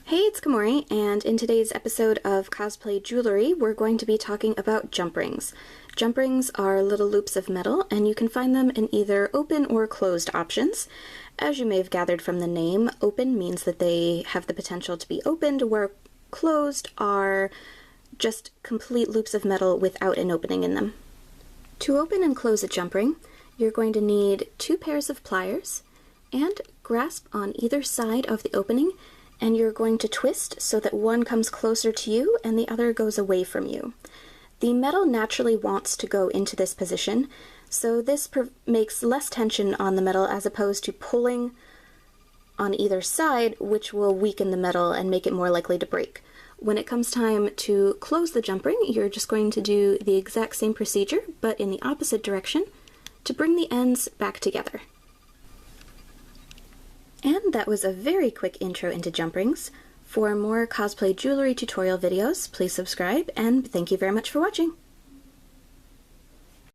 Hey, it's Kamori, and in today's episode of Cosplay Jewelry, we're going to be talking about jump rings. Jump rings are little loops of metal, and you can find them in either open or closed options. As you may have gathered from the name, open means that they have the potential to be opened, where closed are just complete loops of metal without an opening in them. To open and close a jump ring, you're going to need 2 pairs of pliers and grasp on either side of the opening, and you're going to twist so that one comes closer to you and the other goes away from you. The metal naturally wants to go into this position, so this makes less tension on the metal as opposed to pulling on either side, which will weaken the metal and make it more likely to break. When it comes time to close the jump ring, you're just going to do the exact same procedure, but in the opposite direction, to bring the ends back together. And that was a very quick intro into jump rings. For more cosplay jewelry tutorial videos, please subscribe, and thank you very much for watching!